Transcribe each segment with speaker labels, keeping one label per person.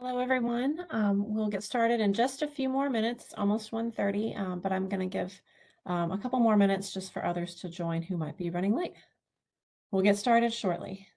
Speaker 1: Hello, everyone. We'll get started in just a few more minutes. It's almost 1:30, but I'm going to give a couple more minutes just for others to join who might be running late. We'll get started shortly.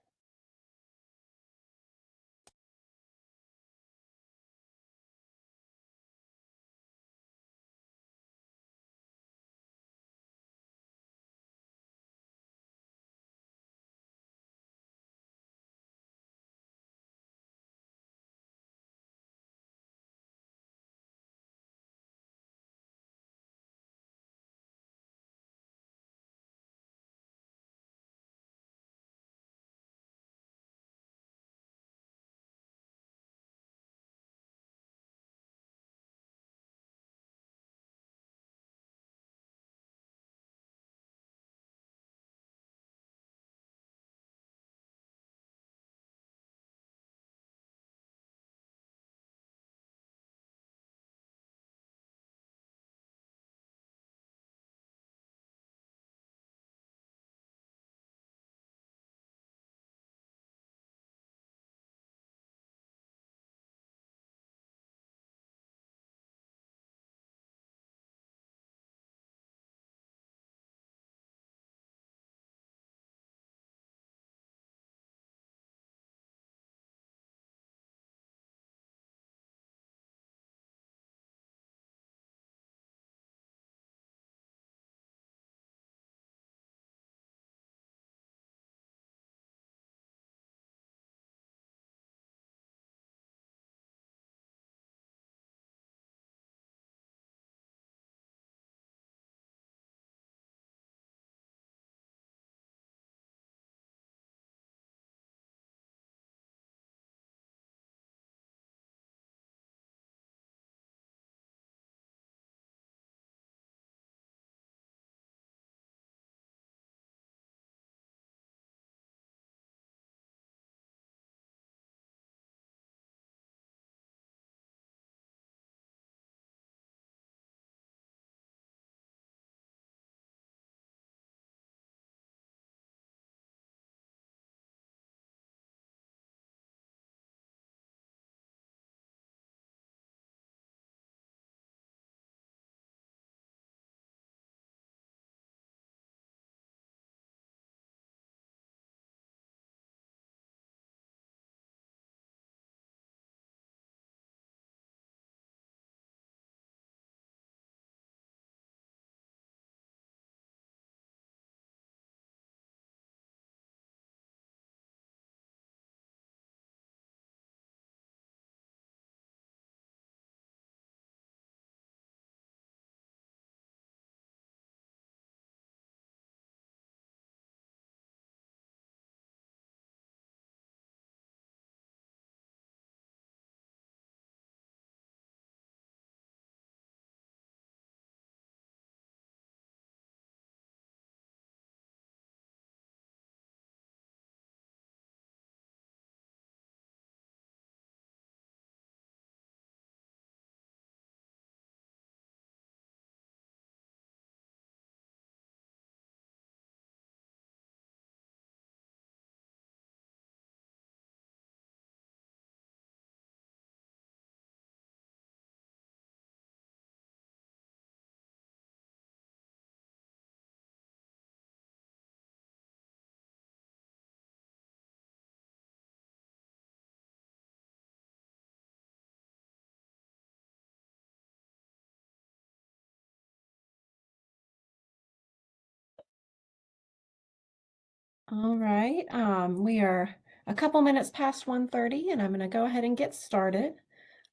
Speaker 1: All right, we are a couple minutes past 1:30, and I'm going to go ahead and get started.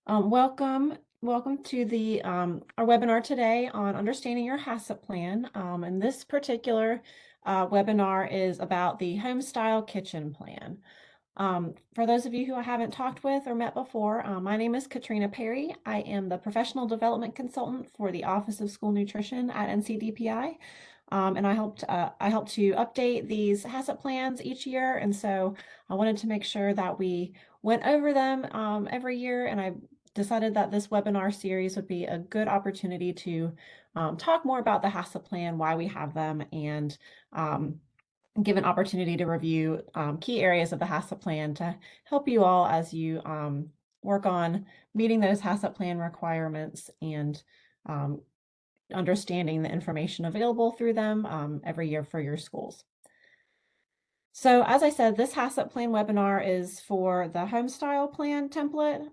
Speaker 1: Welcome to the our webinar today on understanding your HACCP plan. And this particular webinar is about the Homestyle Kitchen Plan. For those of you who I haven't talked with or met before, my name is Katrina Perry. I am the Professional Development Consultant for the Office of School Nutrition at NCDPI. And I help to update these HACCP plans each year. And so I wanted to make sure that we went over them every year. And I decided that this webinar series would be a good opportunity to talk more about the HACCP plan, why we have them, and give an opportunity to review key areas of the HACCP plan to help you all as you work on meeting those HACCP plan requirements and understanding the information available through them every year for your schools. So as I said, this HACCP plan webinar is for the Homestyle plan template.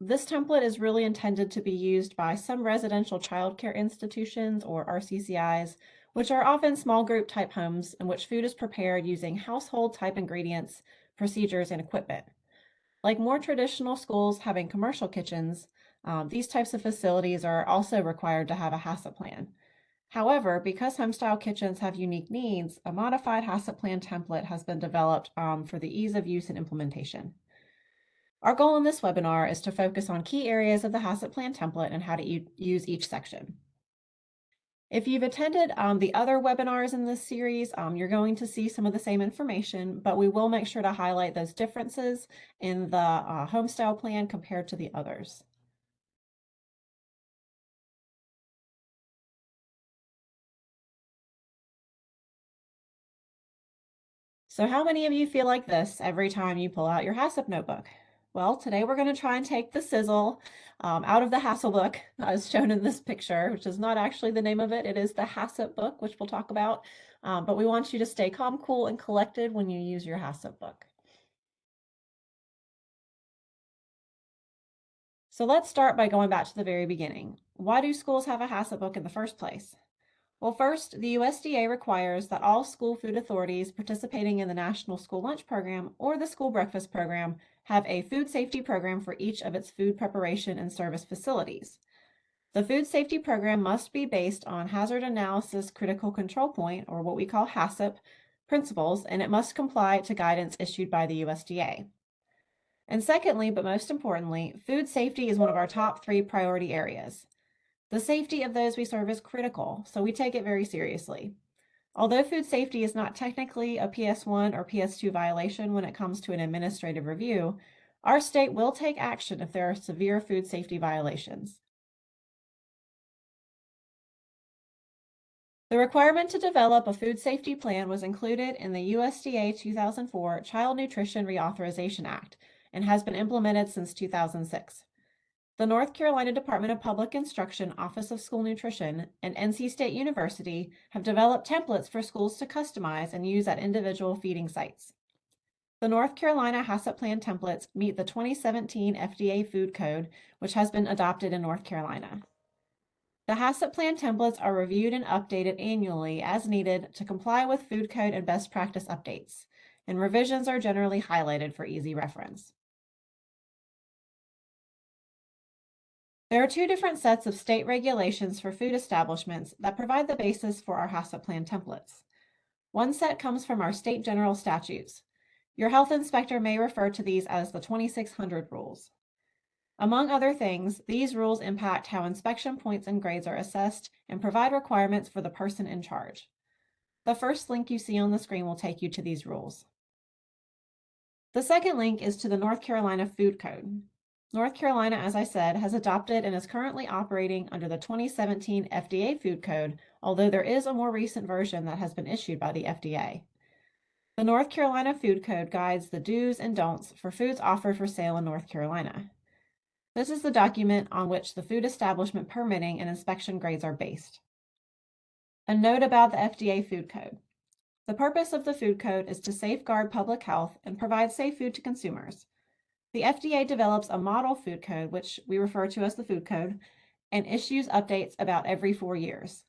Speaker 1: This template is really intended to be used by some residential childcare institutions or RCCIs, which are often small group type homes in which food is prepared using household type ingredients, procedures, and equipment. Like more traditional schools having commercial kitchens, these types of facilities are also required to have a HACCP plan. However, because Homestyle kitchens have unique needs, a modified HACCP plan template has been developed for the ease of use and implementation. Our goal in this webinar is to focus on key areas of the HACCP plan template and how to use each section. If you've attended the other webinars in this series, you're going to see some of the same information, but we will make sure to highlight those differences in the Homestyle plan compared to the others. So how many of you feel like this every time you pull out your HACCP notebook? Well, today we're going to try and take the sizzle out of the hassle book as shown in this picture, which is not actually the name of it. It is the HACCP book, which we'll talk about. But we want you to stay calm, cool, and collected when you use your HACCP book. So let's start by going back to the very beginning. Why do schools have a HACCP book in the first place? Well, first, the USDA requires that all school food authorities participating in the National School Lunch Program or the School Breakfast Program have a food safety program for each of its food preparation and service facilities. The food safety program must be based on Hazard Analysis Critical Control Point, or what we call HACCP, principles, and it must comply to guidance issued by the USDA. And secondly, but most importantly, food safety is one of our top 3 priority areas. The safety of those we serve is critical, so we take it very seriously. Although food safety is not technically a PS1 or PS2 violation when it comes to an administrative review, our state will take action if there are severe food safety violations. The requirement to develop a food safety plan was included in the USDA 2004 Child Nutrition Reauthorization Act and has been implemented since 2006. The North Carolina Department of Public Instruction Office of School Nutrition and NC State University have developed templates for schools to customize and use at individual feeding sites. The North Carolina HACCP plan templates meet the 2017 FDA Food Code, which has been adopted in North Carolina. The HACCP plan templates are reviewed and updated annually as needed to comply with food code and best practice updates, and revisions are generally highlighted for easy reference. There are 2 different sets of state regulations for food establishments that provide the basis for our HACCP plan templates. One set comes from our state general statutes. Your health inspector may refer to these as the 2600 rules. Among other things, these rules impact how inspection points and grades are assessed and provide requirements for the person in charge. The first link you see on the screen will take you to these rules. The second link is to the North Carolina Food Code. North Carolina, as I said, has adopted and is currently operating under the 2017 FDA Food Code, although there is a more recent version that has been issued by the FDA. The North Carolina Food Code guides the do's and don'ts for foods offered for sale in North Carolina. This is the document on which the food establishment permitting and inspection grades are based. A note about the FDA Food Code. The purpose of the Food Code is to safeguard public health and provide safe food to consumers. The FDA develops a model food code, which we refer to as the food code, and issues updates about every 4 years.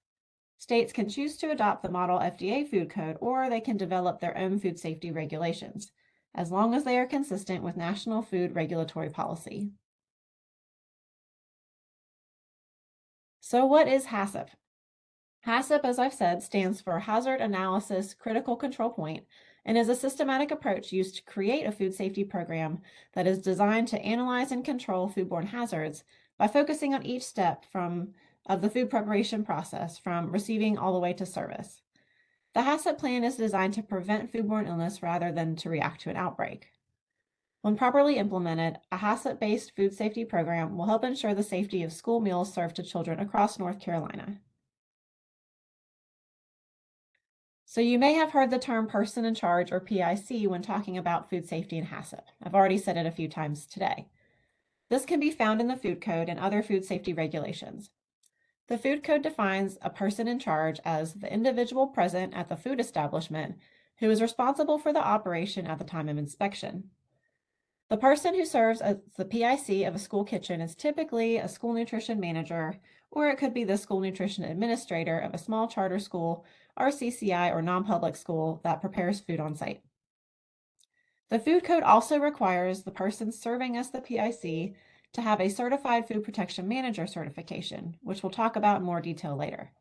Speaker 1: States can choose to adopt the model FDA food code, or they can develop their own food safety regulations, as long as they are consistent with national food regulatory policy. So what is HACCP? HACCP, as I've said, stands for Hazard Analysis Critical Control Point and is a systematic approach used to create a food safety program that is designed to analyze and control foodborne hazards by focusing on each step of the food preparation process from receiving all the way to service. The HACCP plan is designed to prevent foodborne illness rather than to react to an outbreak. When properly implemented, a HACCP-based food safety program will help ensure the safety of school meals served to children across North Carolina. So you may have heard the term person in charge or PIC when talking about food safety and HACCP. I've already said it a few times today. This can be found in the food code and other food safety regulations. The food code defines a person in charge as the individual present at the food establishment who is responsible for the operation at the time of inspection. The person who serves as the PIC of a school kitchen is typically a school nutrition manager, or it could be the school nutrition administrator of a small charter school, RCCI, or non-public school that prepares food on site. The food code also requires the person serving as the PIC to have a Certified Food Protection Manager certification, which we'll talk about in more detail later.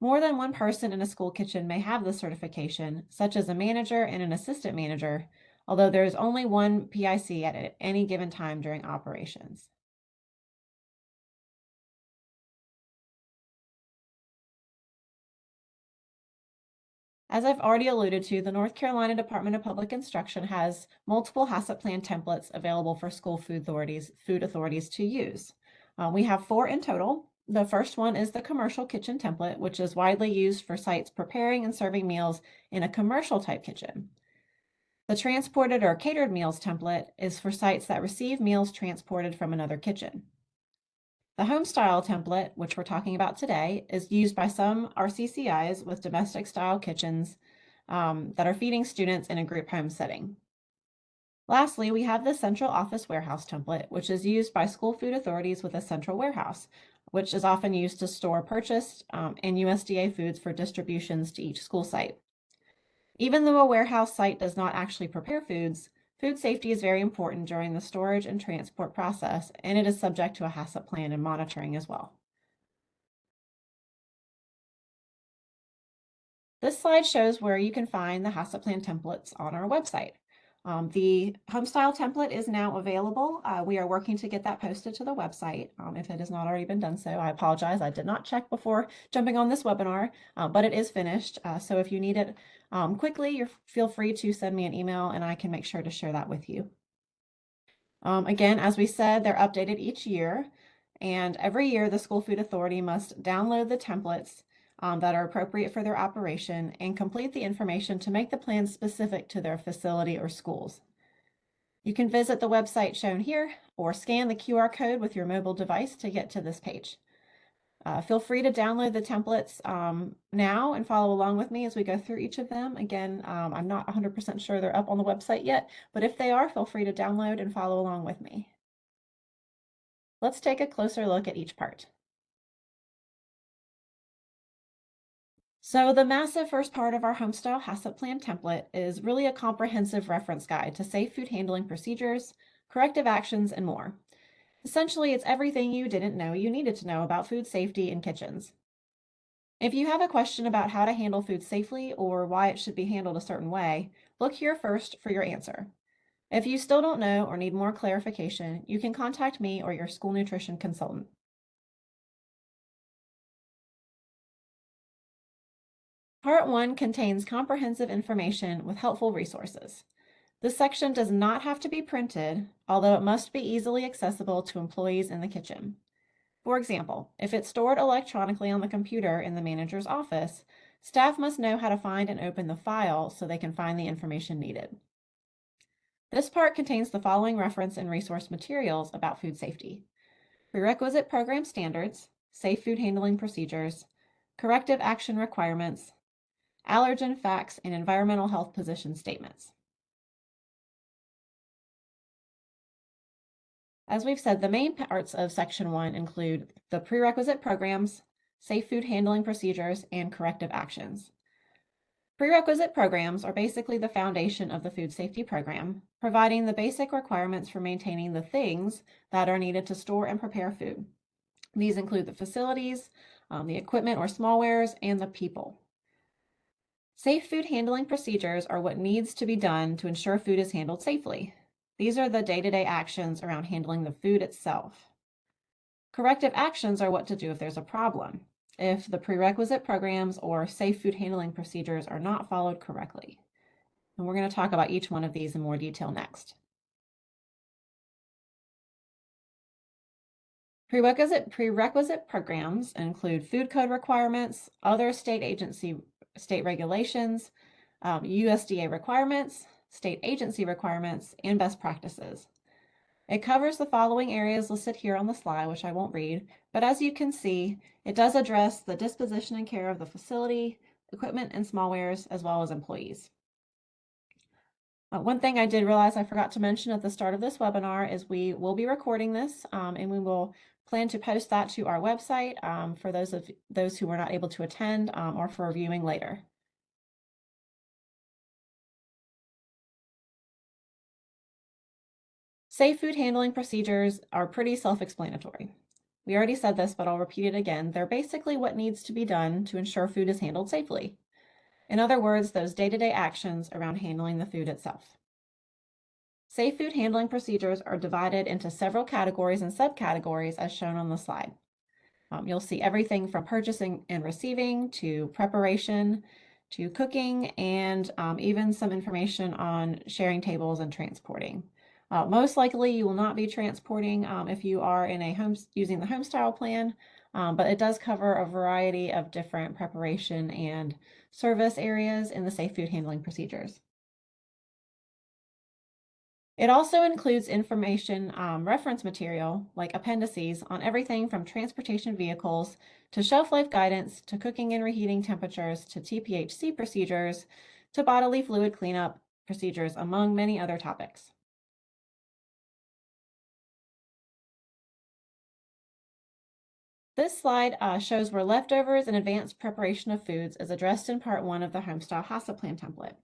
Speaker 1: More than one person in a school kitchen may have this certification, such as a manager and an assistant manager, although there is only one PIC at any given time during operations. As I've already alluded to, the North Carolina Department of Public Instruction has multiple HACCP plan templates available for school food authorities to use. We have 4 in total. The first one is the commercial kitchen template, which is widely used for sites preparing and serving meals in a commercial type kitchen. The transported or catered meals template is for sites that receive meals transported from another kitchen. The Homestyle template, which we're talking about today, is used by some RCCIs with domestic style kitchens that are feeding students in a group home setting. Lastly, we have the central office warehouse template, which is used by school food authorities with a central warehouse, which is often used to store purchased and USDA foods for distributions to each school site. Even though a warehouse site does not actually prepare foods, food safety is very important during the storage and transport process, and it is subject to a HACCP plan and monitoring as well. This slide shows where you can find the HACCP plan templates on our website. The Homestyle template is now available. We are working to get that posted to the website. If it has not already been done so, I apologize. I did not check before jumping on this webinar, but it is finished. So if you need it quickly, feel free to send me an email and I can make sure to share that with you. Again, as we said, they're updated each year, and every year the school food authority must download the templates that are appropriate for their operation and complete the information to make the plan specific to their facility or schools. You can visit the website shown here or scan the QR code with your mobile device to get to this page. Feel free to download the templates now and follow along with me as we go through each of them. Again, I'm not 100% sure they're up on the website yet, but if they are, feel free to download and follow along with me. Let's take a closer look at each part. So the massive first part of our Homestyle HACCP plan template is really a comprehensive reference guide to safe food handling procedures, corrective actions, and more. Essentially, it's everything you didn't know you needed to know about food safety in kitchens. If you have a question about how to handle food safely or why it should be handled a certain way, look here first for your answer. If you still don't know or need more clarification, you can contact me or your school nutrition consultant. Part 1 contains comprehensive information with helpful resources. This section does not have to be printed, although it must be easily accessible to employees in the kitchen. For example, if it's stored electronically on the computer in the manager's office, staff must know how to find and open the file so they can find the information needed. This part contains the following reference and resource materials about food safety: prerequisite program standards, safe food handling procedures, corrective action requirements, allergen facts, and environmental health position statements. As we've said, the main parts of Section 1 include the prerequisite programs, safe food handling procedures, and corrective actions. Prerequisite programs are basically the foundation of the food safety program, providing the basic requirements for maintaining the things that are needed to store and prepare food. These include the facilities, the equipment or smallwares, and the people. Safe food handling procedures are what needs to be done to ensure food is handled safely. These are the day-to-day actions around handling the food itself. Corrective actions are what to do if there's a problem, if the prerequisite programs or safe food handling procedures are not followed correctly. And we're going to talk about each one of these in more detail next. Prerequisite programs include food code requirements, other state regulations, USDA requirements, state agency requirements, and best practices. It covers the following areas listed here on the slide, which I won't read, but as you can see, it does address the disposition and care of the facility, equipment and smallwares, as well as employees. One thing I did realize I forgot to mention at the start of this webinar is we will be recording this and we will plan to post that to our website for those who were not able to attend or for viewing later. Safe food handling procedures are pretty self-explanatory. We already said this, but I'll repeat it again. They're basically what needs to be done to ensure food is handled safely. In other words, those day-to-day actions around handling the food itself. Safe food handling procedures are divided into several categories and subcategories as shown on the slide. You'll see everything from purchasing and receiving to preparation to cooking and even some information on sharing tables and transporting. Most likely you will not be transporting if you are in using the Homestyle plan, but it does cover a variety of different preparation and service areas in the safe food handling procedures. It also includes information reference material like appendices on everything from transportation vehicles to shelf life guidance to cooking and reheating temperatures to TPHC procedures to bodily fluid cleanup procedures, among many other topics. This slide shows where leftovers and advanced preparation of foods is addressed in part 1 of the Homestyle HACCP plan template.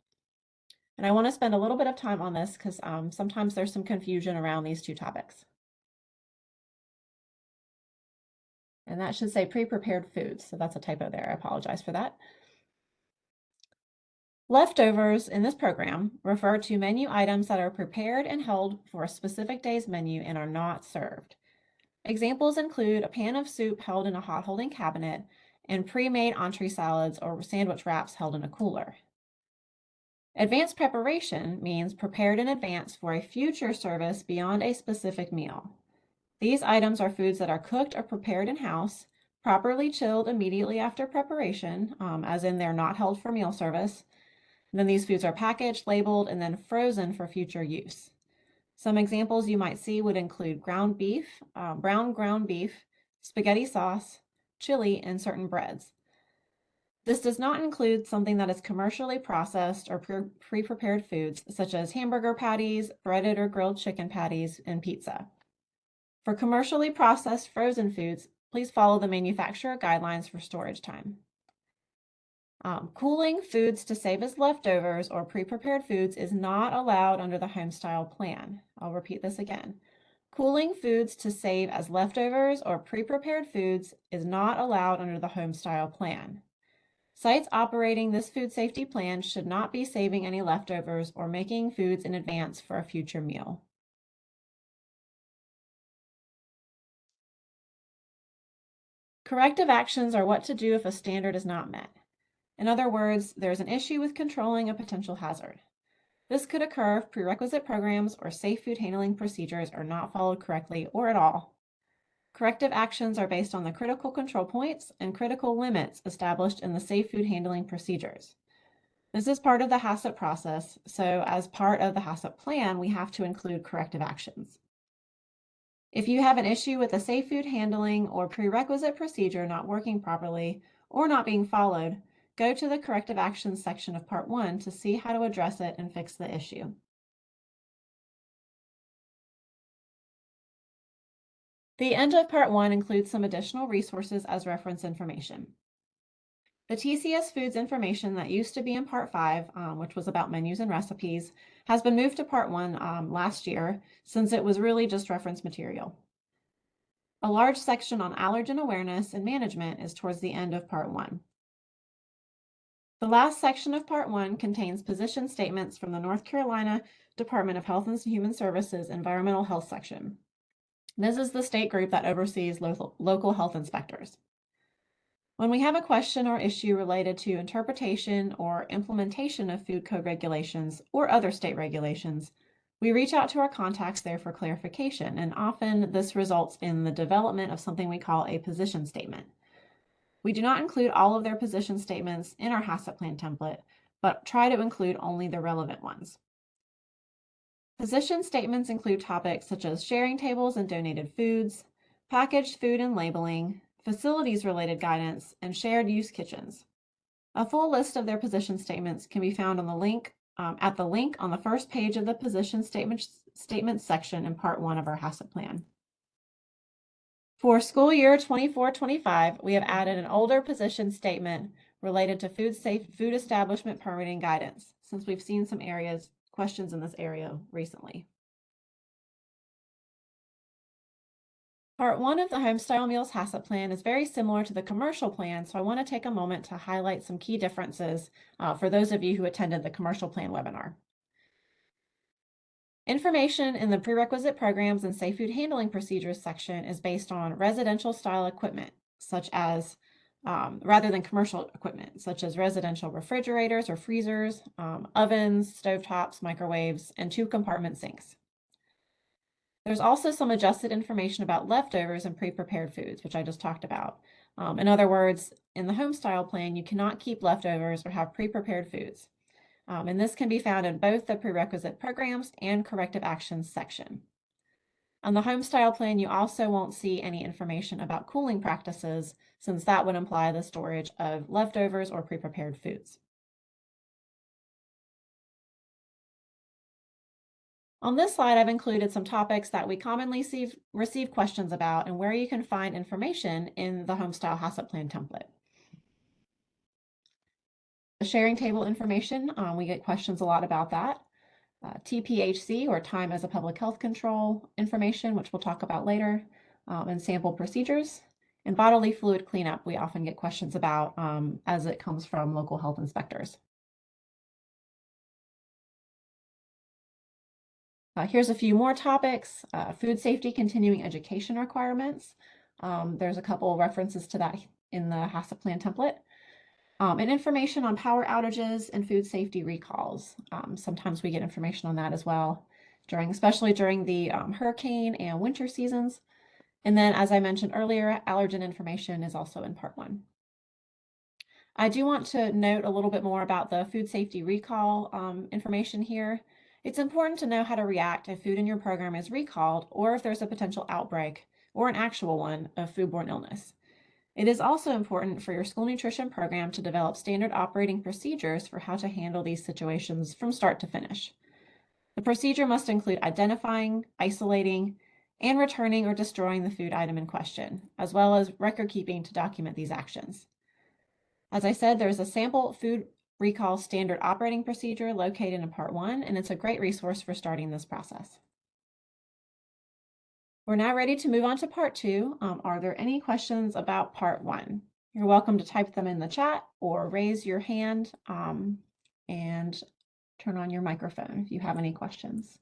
Speaker 1: And I want to spend a little bit of time on this because sometimes there's some confusion around these two topics. And that should say pre-prepared foods, so that's a typo there. I apologize for that. Leftovers in this program refer to menu items that are prepared and held for a specific day's menu and are not served. Examples include a pan of soup held in a hot holding cabinet and pre-made entree salads or sandwich wraps held in a cooler. Advanced preparation means prepared in advance for a future service beyond a specific meal. These items are foods that are cooked or prepared in-house, properly chilled immediately after preparation, as in they're not held for meal service. And then these foods are packaged, labeled, and then frozen for future use. Some examples you might see would include ground beef, brown ground beef, spaghetti sauce, chili, and certain breads. This does not include something that is commercially processed or pre-prepared foods, such as hamburger patties, breaded or grilled chicken patties, and pizza. For commercially processed frozen foods, please follow the manufacturer guidelines for storage time. Cooling foods to save as leftovers or pre-prepared foods is not allowed under the Homestyle plan. I'll repeat this again. Cooling foods to save as leftovers or pre-prepared foods is not allowed under the Homestyle plan. Sites operating this food safety plan should not be saving any leftovers or making foods in advance for a future meal. Corrective actions are what to do if a standard is not met. In other words, there's an issue with controlling a potential hazard. This could occur if prerequisite programs or safe food handling procedures are not followed correctly or at all. Corrective actions are based on the critical control points and critical limits established in the safe food handling procedures. This is part of the HACCP process, so as part of the HACCP plan, we have to include corrective actions. If you have an issue with a safe food handling or prerequisite procedure not working properly or not being followed, go to the corrective actions section of Part 1 to see how to address it and fix the issue. The end of Part 1 includes some additional resources as reference information. The TCS Foods information that used to be in Part 5, which was about menus and recipes, has been moved to Part 1 last year since it was really just reference material. A large section on allergen awareness and management is towards the end of Part 1. The last section of Part 1 contains position statements from the North Carolina Department of Health and Human Services Environmental Health Section. This is the state group that oversees local health inspectors. When we have a question or issue related to interpretation or implementation of food code regulations or other state regulations, we reach out to our contacts there for clarification, and often this results in the development of something we call a position statement. We do not include all of their position statements in our HACCP plan template, but try to include only the relevant ones. Position statements include topics such as sharing tables and donated foods, packaged food and labeling, facilities-related guidance, and shared use kitchens. A full list of their position statements can be found on the link at the link on the first page of the position statements section in Part 1 of our HACCP plan. For school year 24-25, we have added an older position statement related to food establishment permitting guidance, since we've seen some questions in this area recently. Part 1 of the Homestyle Meals HACCP plan is very similar to the commercial plan, so I want to take a moment to highlight some key differences for those of you who attended the commercial plan webinar. Information in the prerequisite programs and safe food handling procedures section is based on residential style equipment, such as rather than commercial equipment, such as residential refrigerators or freezers, ovens, stovetops, microwaves, and 2-compartment sinks. There's also some adjusted information about leftovers and pre-prepared foods, which I just talked about. In other words, in the Homestyle plan, you cannot keep leftovers or have pre-prepared foods. And this can be found in both the prerequisite programs and corrective actions section. On the Homestyle plan, you also won't see any information about cooling practices, since that would imply the storage of leftovers or pre-prepared foods. On this slide, I've included some topics that we commonly receive questions about and where you can find information in the Homestyle HACCP plan template. The sharing table information, we get questions a lot about that. TPHC, or time as a public health control information, which we'll talk about later, and sample procedures. And bodily fluid cleanup, we often get questions about as it comes from local health inspectors. Here's a few more topics. Food safety continuing education requirements. There's a couple references to that in the HACCP plan template. And information on power outages and food safety recalls. Sometimes we get information on that as well, especially during the hurricane and winter seasons. And then, as I mentioned earlier, allergen information is also in Part 1. I do want to note a little bit more about the food safety recall information here. It's important to know how to react if food in your program is recalled or if there's a potential outbreak or an actual one of foodborne illness. It is also important for your school nutrition program to develop standard operating procedures for how to handle these situations from start to finish. The procedure must include identifying, isolating, and returning or destroying the food item in question, as well as record keeping to document these actions. As I said, there's a sample food recall standard operating procedure located in Part 1, and it's a great resource for starting this process. We're now ready to move on to Part 2. Are there any questions about Part 1? You're welcome to type them in the chat or raise your hand and turn on your microphone if you have any questions.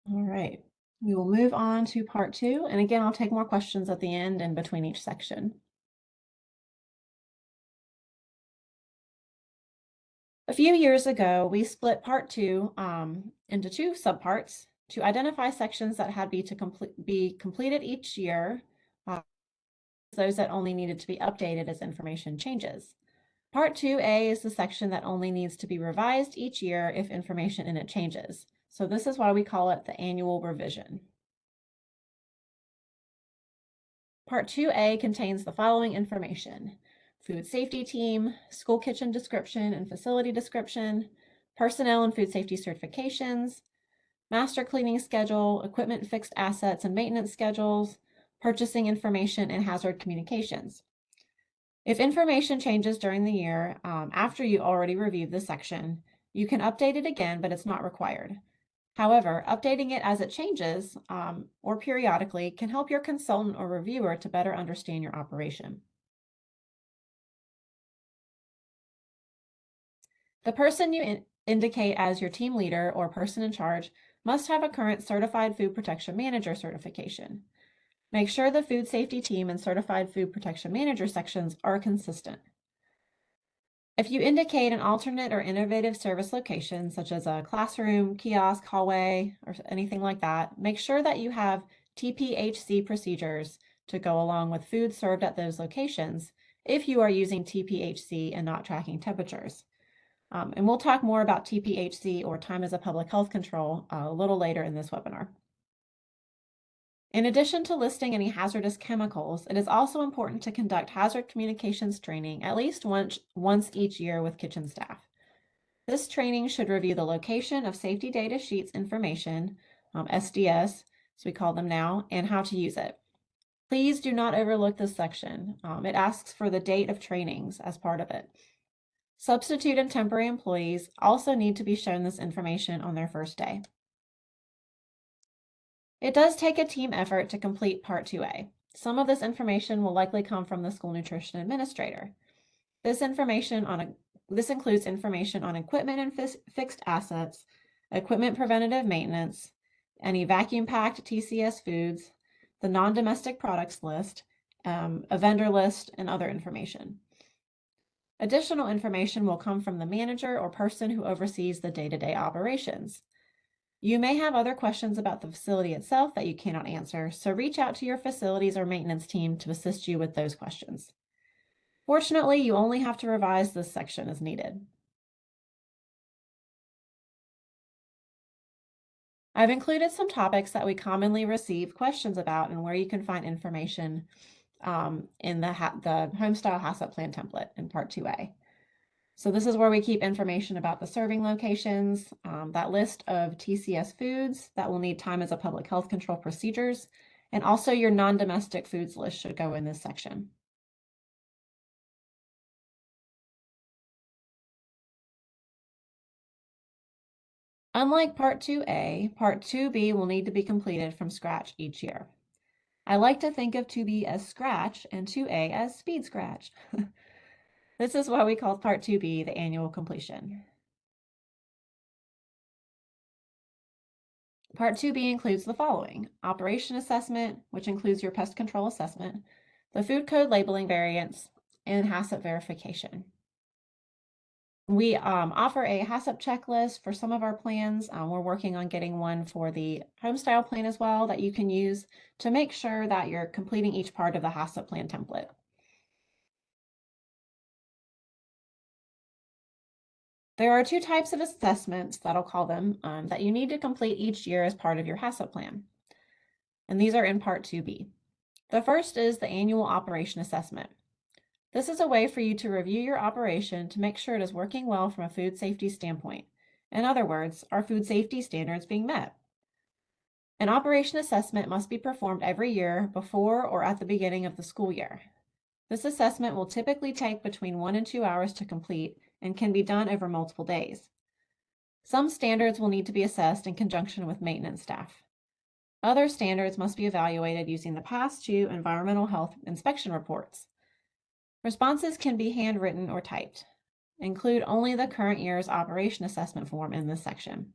Speaker 1: All right, we will move on to Part 2. And again, I'll take more questions at the end and between each section. A few years ago, we split Part 2 into 2 subparts to identify sections that had to be completed each year, those that only needed to be updated as information changes. Part 2A is the section that only needs to be revised each year if information in it changes. So this is why we call it the annual revision. Part 2A contains the following information: food safety team, school kitchen description and facility description, personnel and food safety certifications, master cleaning schedule, equipment fixed assets and maintenance schedules, purchasing information, and hazard communications. If information changes during the year after you already reviewed this section, you can update it again, but it's not required. However, updating it as it changes or periodically can help your consultant or reviewer to better understand your operation. The person you indicate as your team leader or person in charge must have a current Certified Food Protection Manager certification. Make sure the food safety team and Certified Food Protection Manager sections are consistent. If you indicate an alternate or innovative service location, such as a classroom, kiosk, hallway, or anything like that, make sure that you have TPHC procedures to go along with food served at those locations if you are using TPHC and not tracking temperatures. And we'll talk more about TPHC, or time as a public health control, a little later in this webinar. In addition to listing any hazardous chemicals, it is also important to conduct hazard communications training at least once each year with kitchen staff. This training should review the location of safety data sheets information, SDS, as we call them now, and how to use it. Please do not overlook this section. It asks for the date of trainings as part of it. Substitute and temporary employees also need to be shown this information on their first day. It does take a team effort to complete Part 2A. Some of this information will likely come from the school nutrition administrator. This includes information on equipment and fixed assets, equipment preventative maintenance, any vacuum-packed TCS foods, the non-domestic products list, a vendor list, and other information. Additional information will come from the manager or person who oversees the day-to-day operations. You may have other questions about the facility itself that you cannot answer, so reach out to your facilities or maintenance team to assist you with those questions. Fortunately, you only have to revise this section as needed. I've included some topics that we commonly receive questions about and where you can find information in the Homestyle HACCP plan template in Part 2A. So this is where we keep information about the serving locations, that list of TCS foods that will need time as a public health control procedures, and also your non-domestic foods list should go in this section. Unlike Part 2A, Part 2B will need to be completed from scratch each year. I like to think of 2B as scratch and 2A as speed scratch. This is why we call Part 2B the annual completion. Part 2B includes the following: operation assessment, which includes your pest control assessment, the food code labeling variants, and HACCP verification. We offer a HACCP checklist for some of our plans. We're working on getting one for the Homestyle plan as well that you can use to make sure that you're completing each part of the HACCP plan template. There are two types of assessments, that I'll call them, that you need to complete each year as part of your HACCP plan. And these are in Part 2B. The first is the annual operation assessment. This is a way for you to review your operation to make sure it is working well from a food safety standpoint. In other words, are food safety standards being met? An operation assessment must be performed every year before or at the beginning of the school year. This assessment will typically take between 1 and 2 hours to complete and can be done over multiple days. Some standards will need to be assessed in conjunction with maintenance staff. Other standards must be evaluated using the past 2 environmental health inspection reports. Responses can be handwritten or typed. Include only the current year's operation assessment form in this section.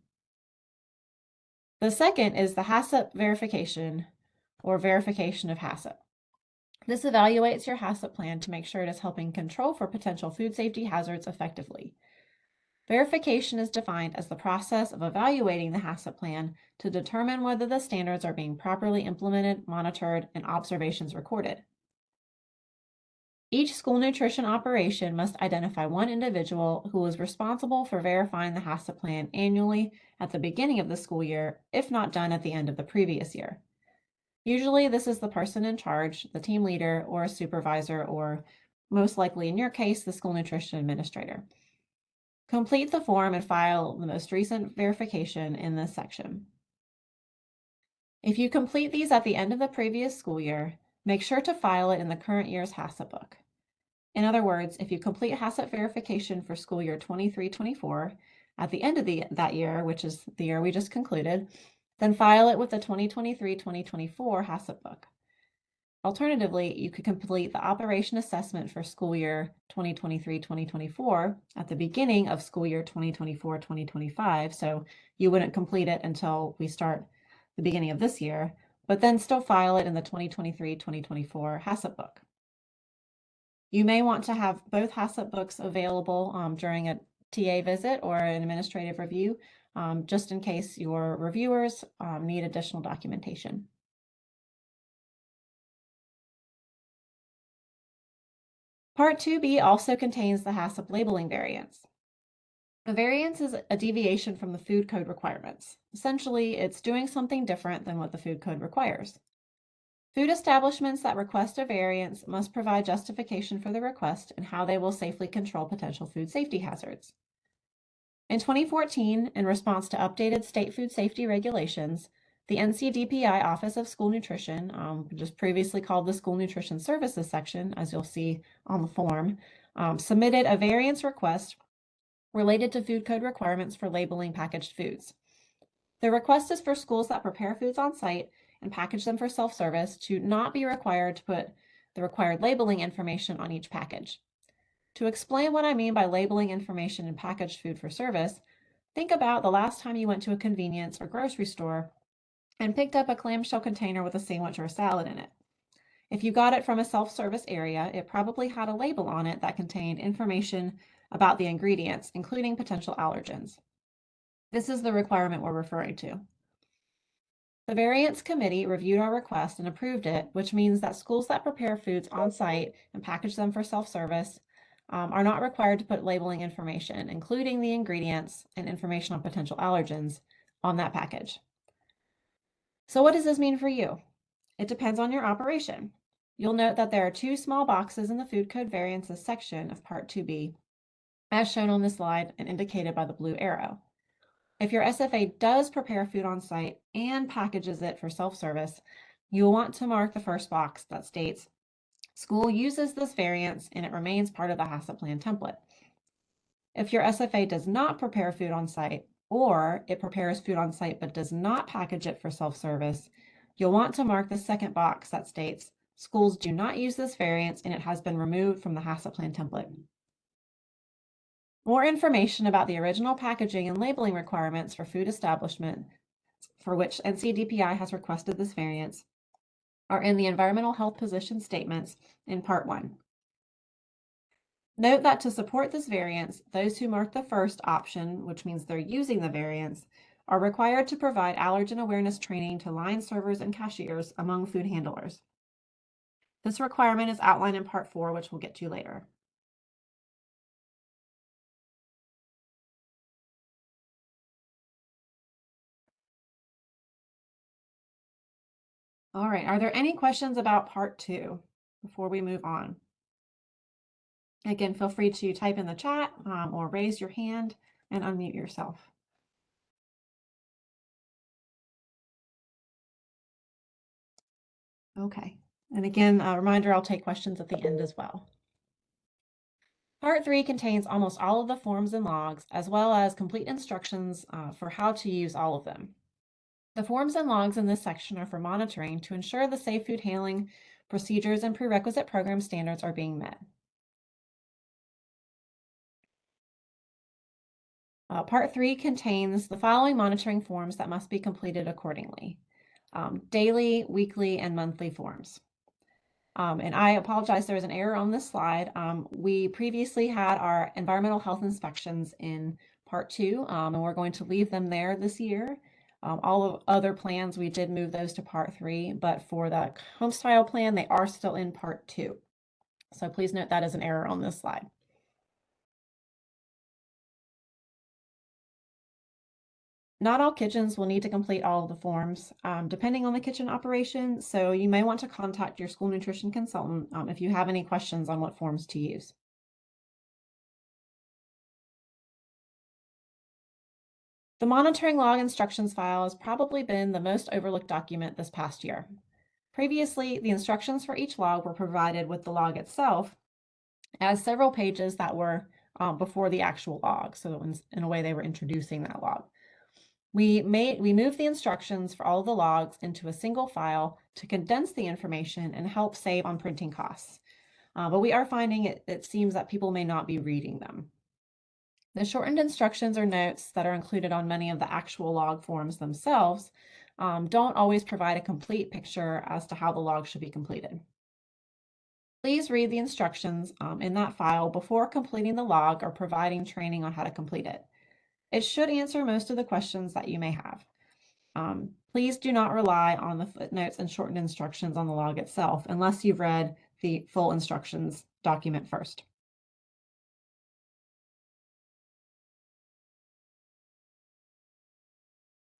Speaker 1: The second is the HACCP verification, or verification of HACCP. This evaluates your HACCP plan to make sure it is helping control for potential food safety hazards effectively. Verification is defined as the process of evaluating the HACCP plan to determine whether the standards are being properly implemented, monitored, and observations recorded. Each school nutrition operation must identify one individual who is responsible for verifying the HACCP plan annually at the beginning of the school year, if not done at the end of the previous year. Usually this is the person in charge, the team leader, or a supervisor, or most likely in your case, the school nutrition administrator. Complete the form and file the most recent verification in this section. If you complete these at the end of the previous school year, make sure to file it in the current year's HACCP book. In other words, if you complete HACCP verification for school year 23-24 at the end of that year, which is the year we just concluded, then file it with the 2023-2024 HACCP book. Alternatively, you could complete the operation assessment for school year 2023-2024 at the beginning of school year 2024-2025, so you wouldn't complete it until we start the beginning of this year, but then still file it in the 2023-2024 HACCP book. You may want to have both HACCP books available during a TA visit or an administrative review, just in case your reviewers need additional documentation. Part 2B also contains the HACCP labeling variance. A variance is a deviation from the food code requirements. Essentially, it's doing something different than what the food code requires. Food establishments that request a variance must provide justification for the request and how they will safely control potential food safety hazards. In 2014, in response to updated state food safety regulations, the NCDPI Office of School Nutrition, just previously called the School Nutrition Services section, as you'll see on the form, submitted a variance request related to food code requirements for labeling packaged foods. The request is for schools that prepare foods on site and package them for self-service to not be required to put the required labeling information on each package. To explain what I mean by labeling information in packaged food for service, think about the last time you went to a convenience or grocery store and picked up a clamshell container with a sandwich or a salad in it. If you got it from a self-service area, it probably had a label on it that contained information about the ingredients, including potential allergens. This is the requirement we're referring to. The Variance Committee reviewed our request and approved it, which means that schools that prepare foods on site and package them for self-service are not required to put labeling information, including the ingredients and information on potential allergens, on that package. So what does this mean for you? It depends on your operation. You'll note that there are two small boxes in the Food Code Variances section of Part 2B, as shown on this slide and indicated by the blue arrow. If your SFA does prepare food on site and packages it for self-service, you will want to mark the first box that states, "School uses this variance and it remains part of the HACCP plan template." If your SFA does not prepare food on site, or it prepares food on site but does not package it for self-service, you'll want to mark the second box that states, "Schools do not use this variance and it has been removed from the HACCP plan template." More information about the original packaging and labeling requirements for food establishment for which NCDPI has requested this variance are in the environmental health position statements in Part 1. Note that to support this variance, those who mark the first option, which means they're using the variance, are required to provide allergen awareness training to line servers and cashiers among food handlers. This requirement is outlined in Part 4, which we'll get to later. All right, are there any questions about Part 2 before we move on? Again, feel free to type in the chat or raise your hand and unmute yourself. Okay, and again, a reminder, I'll take questions at the end as well. Part 3 contains almost all of the forms and logs, as well as complete instructions for how to use all of them. The forms and logs in this section are for monitoring to ensure the safe food handling procedures and prerequisite program standards are being met. Part 3 contains the following monitoring forms that must be completed accordingly. Daily, weekly, and monthly forms. And I apologize, there's an error on this slide. We previously had our environmental health inspections in Part 2, and we're going to leave them there this year. All of other plans, we did move those to Part 3, but for the Homestyle plan, they are still in Part 2. So please note that as an error on this slide. Not all kitchens will need to complete all of the forms, depending on the kitchen operation, so you may want to contact your school nutrition consultant if you have any questions on what forms to use. The monitoring log instructions file has probably been the most overlooked document this past year. Previously, the instructions for each log were provided with the log itself as several pages that were before the actual log, so in a way they were introducing that log. We moved the instructions for all of the logs into a single file to condense the information and help save on printing costs. But we are finding it seems that people may not be reading them. The shortened instructions or notes that are included on many of the actual log forms themselves don't always provide a complete picture as to how the log should be completed. Please read the instructions in that file before completing the log or providing training on how to complete it. It should answer most of the questions that you may have. Please do not rely on the footnotes and shortened instructions on the log itself unless you've read the full instructions document first.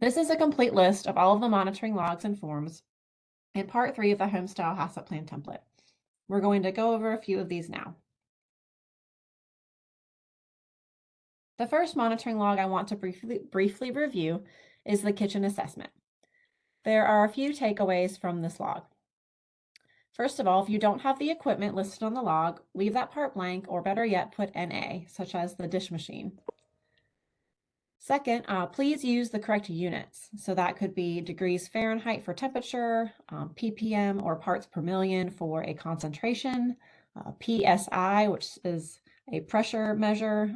Speaker 1: This is a complete list of all of the monitoring logs and forms in Part 3 of the Homestyle HACCP Plan template. We're going to go over a few of these now. The first monitoring log I want to briefly review is the kitchen assessment. There are a few takeaways from this log. First of all, if you don't have the equipment listed on the log, leave that part blank, or better yet, put NA, such as the dish machine. Second, please use the correct units. So that could be degrees Fahrenheit for temperature, ppm or parts per million for a concentration, PSI, which is a pressure measure,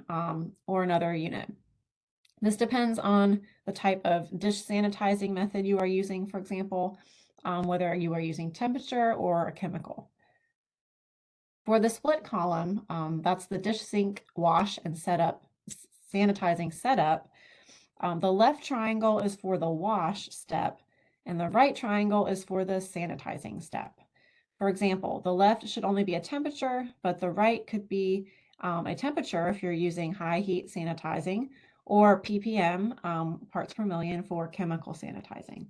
Speaker 1: or another unit. This depends on the type of dish sanitizing method you are using, for example, whether you are using temperature or a chemical. For the split column, that's the dish sink wash and setup, sanitizing setup. The left triangle is for the wash step, and the right triangle is for the sanitizing step. For example, the left should only be a temperature, but the right could be a temperature if you're using high heat sanitizing, or ppm, parts per million, for chemical sanitizing.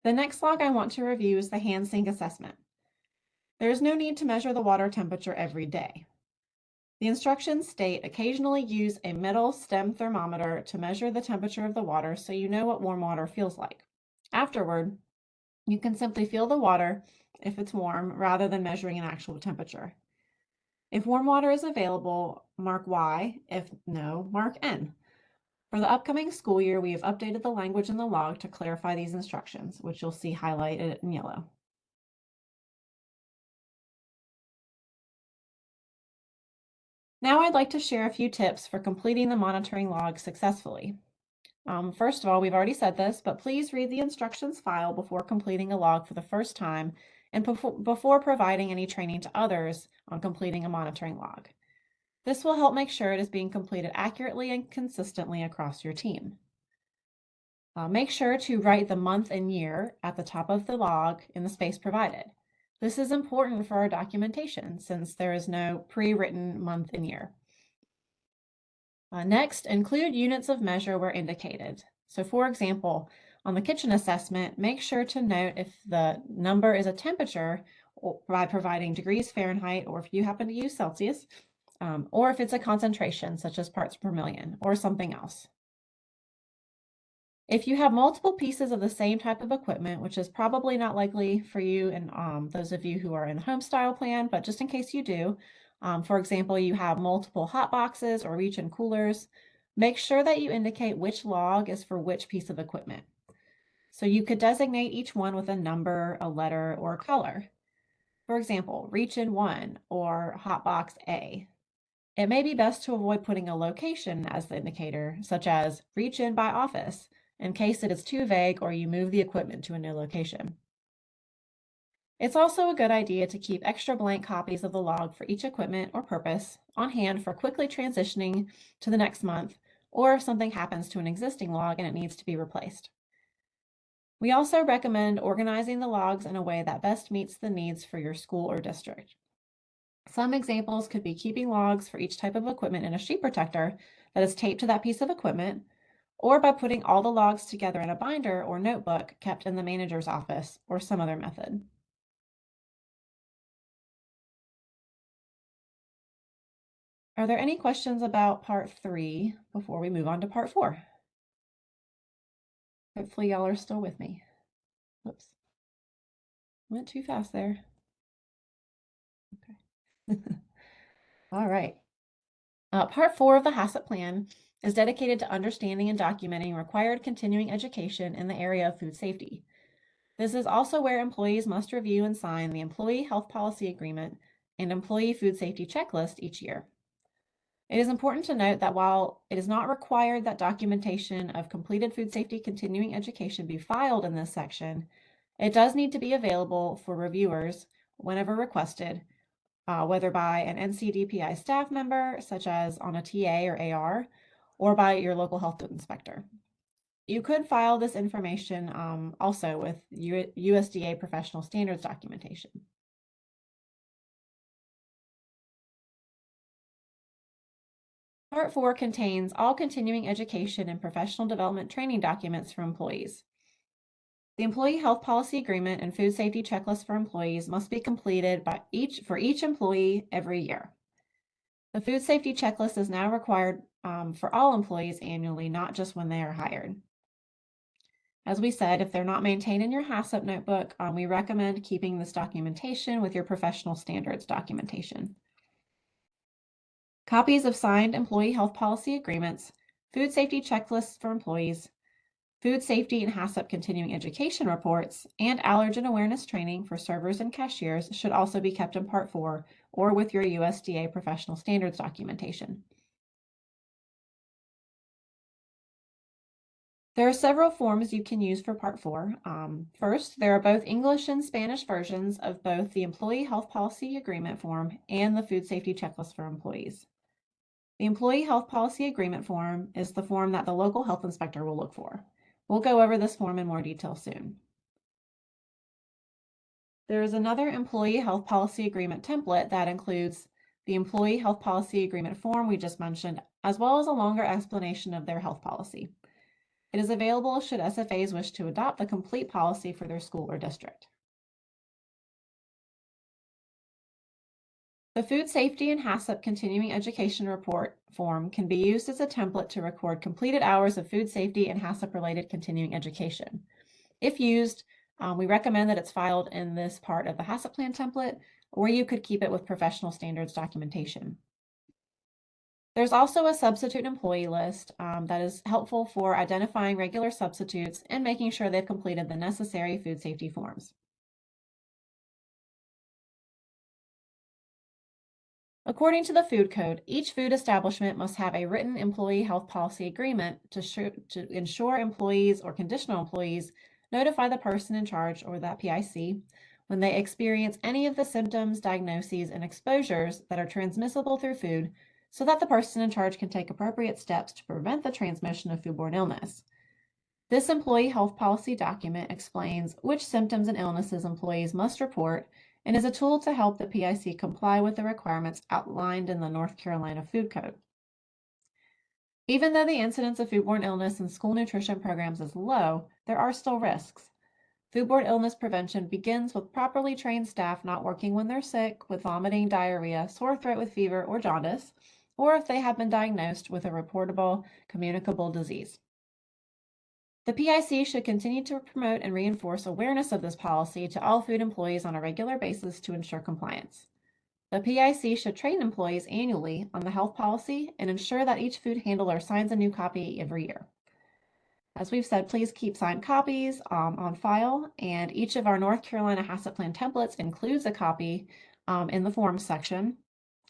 Speaker 1: The next log I want to review is the hand sink assessment. There is no need to measure the water temperature every day. The instructions state occasionally use a metal stem thermometer to measure the temperature of the water so you know what warm water feels like. Afterward, you can simply feel the water if it's warm rather than measuring an actual temperature. If warm water is available, mark Y. If no, mark N. For the upcoming school year, we have updated the language in the log to clarify these instructions, which you'll see highlighted in yellow. Now I'd like to share a few tips for completing the monitoring log successfully. First of all, we've already said this, but please read the instructions file before completing a log for the first time and before providing any training to others on completing a monitoring log. This will help make sure it is being completed accurately and consistently across your team. Make sure to write the month and year at the top of the log in the space provided. This is important for our documentation since there is no pre-written month and year. Next, include units of measure where indicated. So for example, on the kitchen assessment, make sure to note if the number is a temperature by providing degrees Fahrenheit, or if you happen to use Celsius, or if it's a concentration such as parts per million or something else. If you have multiple pieces of the same type of equipment, which is probably not likely for you and those of you who are in the Homestyle plan, but just in case you do, for example, you have multiple hot boxes or reach-in coolers, make sure that you indicate which log is for which piece of equipment. So you could designate each one with a number, a letter, or a color. For example, reach-in 1 or hot box A. It may be best to avoid putting a location as the indicator, such as reach in by office, in case it is too vague or you move the equipment to a new location. It's also a good idea to keep extra blank copies of the log for each equipment or purpose on hand for quickly transitioning to the next month, or if something happens to an existing log and it needs to be replaced. We also recommend organizing the logs in a way that best meets the needs for your school or district. Some examples could be keeping logs for each type of equipment in a sheet protector that is taped to that piece of equipment, or by putting all the logs together in a binder or notebook kept in the manager's office, or some other method. Are there any questions about part 3 before we move on to part 4? Hopefully y'all are still with me. Whoops. Went too fast there. Okay. All right. Part 4 of the HACCP plan is dedicated to understanding and documenting required continuing education in the area of food safety. This is also where employees must review and sign the Employee Health Policy Agreement and Employee Food Safety Checklist each year. It is important to note that while it is not required that documentation of completed food safety continuing education be filed in this section, it does need to be available for reviewers whenever requested, whether by an NCDPI staff member, such as on a TA or AR, or by your local health inspector. You could file this information also with USDA professional standards documentation. Part 4 contains all continuing education and professional development training documents for employees. The Employee Health Policy Agreement and Food Safety Checklist for employees must be completed for each employee every year. The Food Safety Checklist is now required for all employees annually, not just when they are hired. As we said, if they're not maintained in your HACCP notebook, we recommend keeping this documentation with your professional standards documentation. Copies of signed employee health policy agreements, food safety checklists for employees, food safety and HACCP continuing education reports, and allergen awareness training for servers and cashiers should also be kept in Part 4 or with your USDA professional standards documentation. There are several forms you can use for Part 4. First, there are both English and Spanish versions of both the Employee Health Policy Agreement form and the Food Safety Checklist for employees. The Employee Health Policy Agreement form is the form that the local health inspector will look for. We'll go over this form in more detail soon. There is another Employee Health Policy Agreement template that includes the Employee Health Policy Agreement form we just mentioned, as well as a longer explanation of their health policy. It is available should SFAs wish to adopt the complete policy for their school or district. The Food Safety and HACCP Continuing Education Report form can be used as a template to record completed hours of food safety and HACCP-related continuing education. If used, we recommend that it's filed in this part of the HACCP plan template, or you could keep it with professional standards documentation. There's also a substitute employee list that is helpful for identifying regular substitutes and making sure they've completed the necessary food safety forms. According to the Food Code, each food establishment must have a written employee health policy agreement to ensure employees or conditional employees notify the person in charge or that PIC when they experience any of the symptoms, diagnoses, and exposures that are transmissible through food so that the person in charge can take appropriate steps to prevent the transmission of foodborne illness. This employee health policy document explains which symptoms and illnesses employees must report and is a tool to help the PIC comply with the requirements outlined in the North Carolina Food Code. Even though the incidence of foodborne illness in school nutrition programs is low, there are still risks. Foodborne illness prevention begins with properly trained staff not working when they're sick with vomiting, diarrhea, sore throat with fever, or jaundice, or if they have been diagnosed with a reportable communicable disease. The PIC should continue to promote and reinforce awareness of this policy to all food employees on a regular basis to ensure compliance. The PIC should train employees annually on the health policy and ensure that each food handler signs a new copy every year. As we've said, please keep signed copies on file, and each of our North Carolina HACCP plan templates includes a copy in the forms section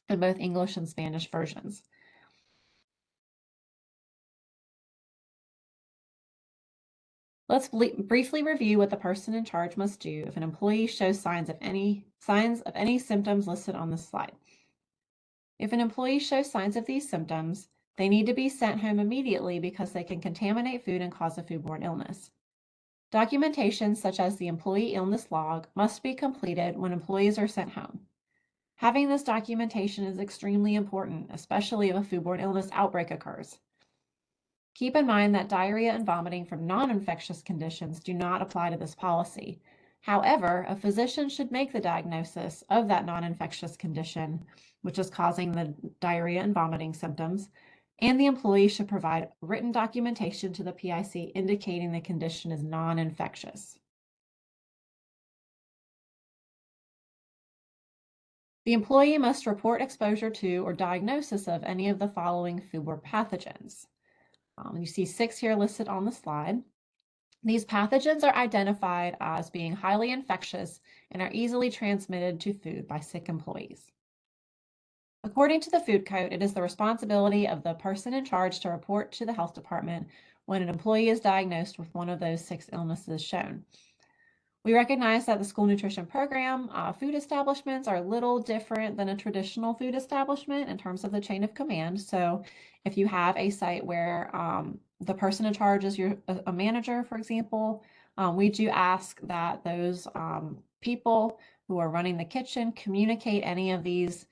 Speaker 1: in both English and Spanish versions. Let's briefly review what the person in charge must do if an employee shows signs of any symptoms listed on this slide. If an employee shows signs of these symptoms, they need to be sent home immediately because they can contaminate food and cause a foodborne illness. Documentation such as the employee illness log must be completed when employees are sent home. Having this documentation is extremely important, especially if a foodborne illness outbreak occurs. Keep in mind that diarrhea and vomiting from non-infectious conditions do not apply to this policy. However, a physician should make the diagnosis of that non-infectious condition, which is causing the diarrhea and vomiting symptoms, and the employee should provide written documentation to the PIC indicating the condition is non-infectious. The employee must report exposure to or diagnosis of any of the following foodborne pathogens. You see 6 here listed on the slide. These pathogens are identified as being highly infectious and are easily transmitted to food by sick employees. According to the Food Code, it is the responsibility of the person in charge to report to the health department when an employee is diagnosed with one of those 6 illnesses shown. We recognize that the school nutrition program food establishments are a little different than a traditional food establishment in terms of the chain of command. So if you have a site where the person in charge is a manager, for example, we do ask that those people who are running the kitchen communicate any of these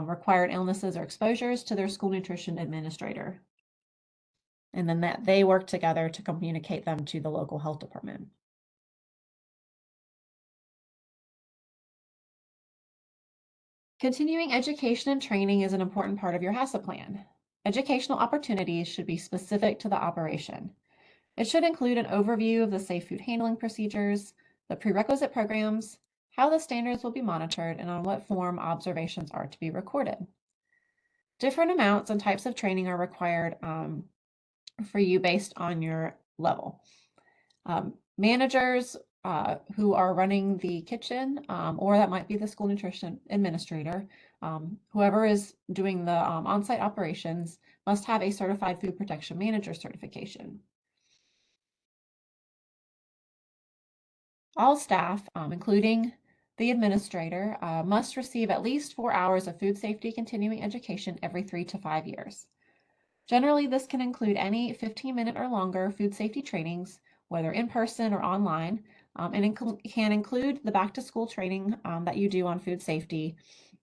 Speaker 1: required illnesses or exposures to their school nutrition administrator, and then that they work together to communicate them to the local health department. Continuing education and training is an important part of your HACCP plan. Educational opportunities should be specific to the operation. It should include an overview of the safe food handling procedures, the prerequisite programs, how the standards will be monitored, and on what form observations are to be recorded. Different amounts and types of training are required for you based on your level. Managers who are running the kitchen, or that might be the school nutrition administrator, whoever is doing the on-site operations must have a certified food protection manager certification. All staff, including the administrator, must receive at least 4 hours of food safety continuing education every 3 to 5 years. Generally, this can include any 15-minute or longer food safety trainings, whether in person or online, and can include the back-to-school training that you do on food safety,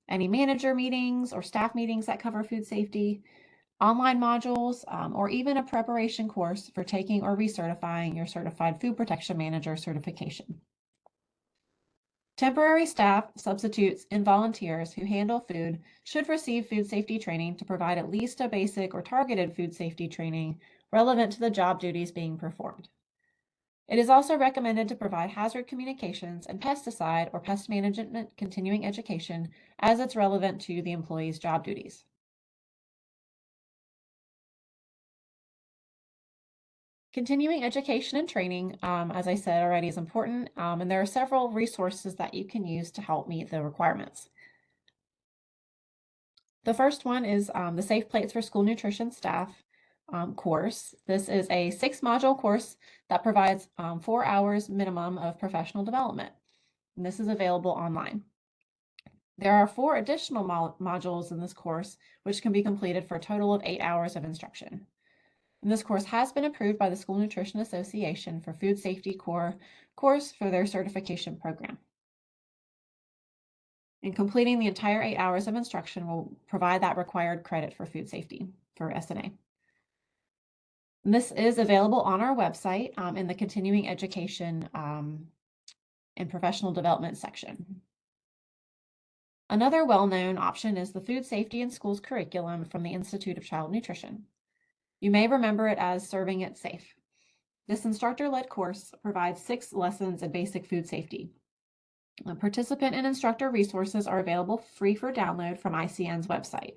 Speaker 1: any manager meetings or staff meetings that cover food safety, online modules, or even a preparation course for taking or recertifying your Certified Food Protection Manager certification. Temporary staff, substitutes, and volunteers who handle food should receive food safety training to provide at least a basic or targeted food safety training relevant to the job duties being performed. It is also recommended to provide hazard communications and pesticide or pest management continuing education as it's relevant to the employee's job duties. Continuing education and training, as I said already, is important, and there are several resources that you can use to help meet the requirements. The first one is the Safe Plates for School Nutrition Staff course. This is a 6-module course that provides 4 hours minimum of professional development, and this is available online. There are 4 additional modules in this course, which can be completed for a total of 8 hours of instruction. And this course has been approved by the School Nutrition Association for Food Safety course for their certification program. And completing the entire 8 hours of instruction will provide that required credit for food safety for SNA. And this is available on our website in the continuing education and professional development section. Another well-known option is the Food Safety in Schools curriculum from the Institute of Child Nutrition. You may remember it as Serving It Safe. This instructor-led course provides 6 lessons in basic food safety. Participant and instructor resources are available free for download from ICN's website.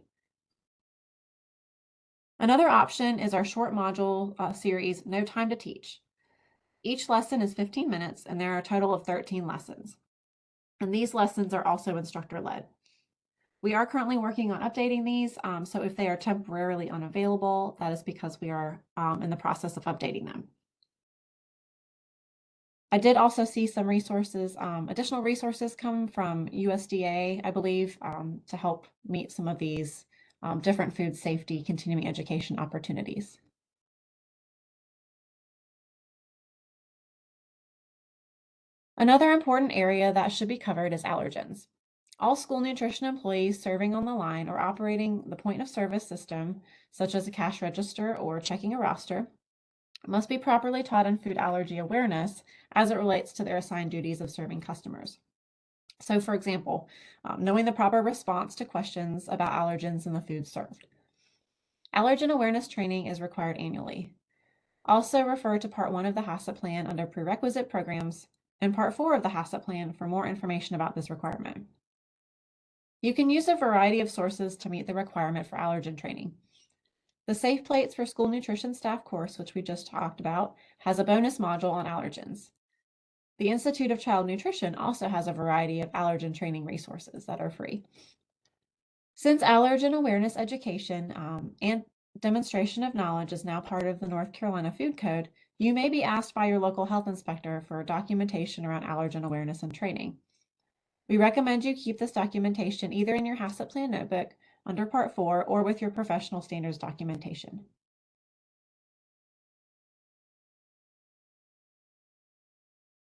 Speaker 1: Another option is our short module series, No Time to Teach. Each lesson is 15 minutes, and there are a total of 13 lessons. And these lessons are also instructor-led. We are currently working on updating these, so if they are temporarily unavailable, that is because we are in the process of updating them. I did also see some resources, additional resources come from USDA, I believe, to help meet some of these different food safety continuing education opportunities. Another important area that should be covered is allergens. All school nutrition employees serving on the line or operating the point of service system, such as a cash register or checking a roster, must be properly taught in food allergy awareness as it relates to their assigned duties of serving customers. So, for example, knowing the proper response to questions about allergens in the food served. Allergen awareness training is required annually. Also refer to Part 1 of the HACCP plan under prerequisite programs and Part 4 of the HACCP plan for more information about this requirement. You can use a variety of sources to meet the requirement for allergen training. The Safe Plates for School Nutrition Staff course, which we just talked about, has a bonus module on allergens. The Institute of Child Nutrition also has a variety of allergen training resources that are free. Since allergen awareness education and demonstration of knowledge is now part of the North Carolina Food Code, you may be asked by your local health inspector for documentation around allergen awareness and training. We recommend you keep this documentation either in your HACCP plan notebook under Part 4 or with your professional standards documentation.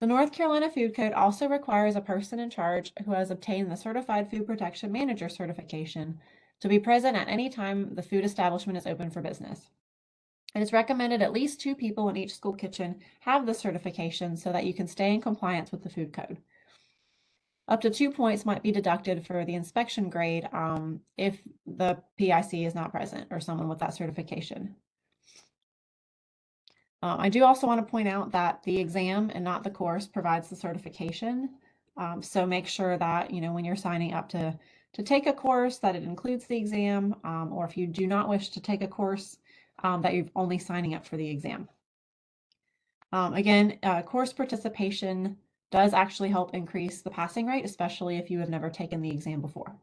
Speaker 1: The North Carolina Food Code also requires a person in charge who has obtained the Certified Food Protection Manager certification to be present at any time the food establishment is open for business. It is recommended at least 2 people in each school kitchen have this certification so that you can stay in compliance with the food code. Up to 2 points might be deducted for the inspection grade if the PIC is not present or someone with that certification. I do also want to point out that the exam and not the course provides the certification. So make sure that, when you're signing up to take a course, that it includes the exam, or if you do not wish to take a course, that you're only signing up for the exam. Again, course participation does actually help increase the passing rate, especially if you have never taken the exam before.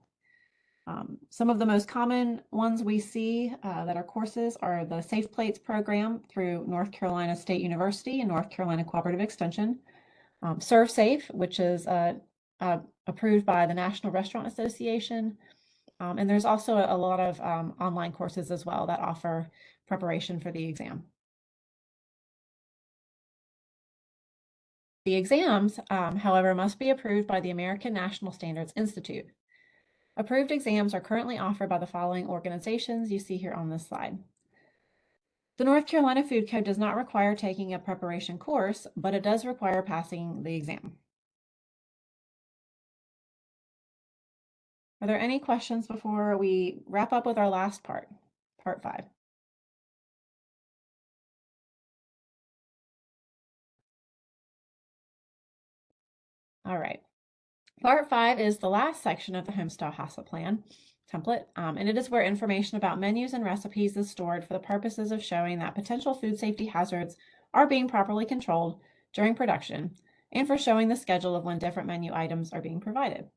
Speaker 1: Some of the most common ones we see that are courses are the Safe Plates program through North Carolina State University and North Carolina Cooperative Extension. Serve Safe, which is approved by the National Restaurant Association. And there's also a lot of online courses as well that offer preparation for the exam. The exams, however, must be approved by the American National Standards Institute. Approved exams are currently offered by the following organizations you see here on this slide. The North Carolina Food Code does not require taking a preparation course, but it does require passing the exam. Are there any questions before we wrap up with our last part, part 5? All right. Part 5 is the last section of the Homestyle HACCP plan template, and it is where information about menus and recipes is stored for the purposes of showing that potential food safety hazards are being properly controlled during production and for showing the schedule of when different menu items are being provided.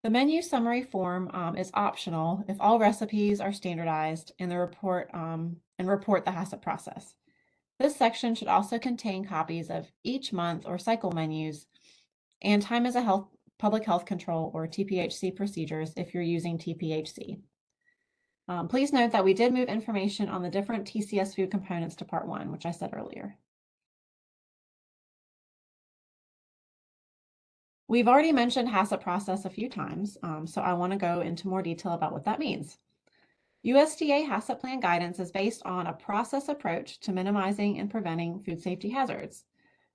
Speaker 1: The menu summary form is optional if all recipes are standardized in the report and report the HACCP process. This section should also contain copies of each month or cycle menus and time as a public health control or TPHC procedures if you're using TPHC. Please note that we did move information on the different TCS food components to part 1, which I said earlier. We've already mentioned HACCP process a few times, so I want to go into more detail about what that means. USDA HACCP plan guidance is based on a process approach to minimizing and preventing food safety hazards.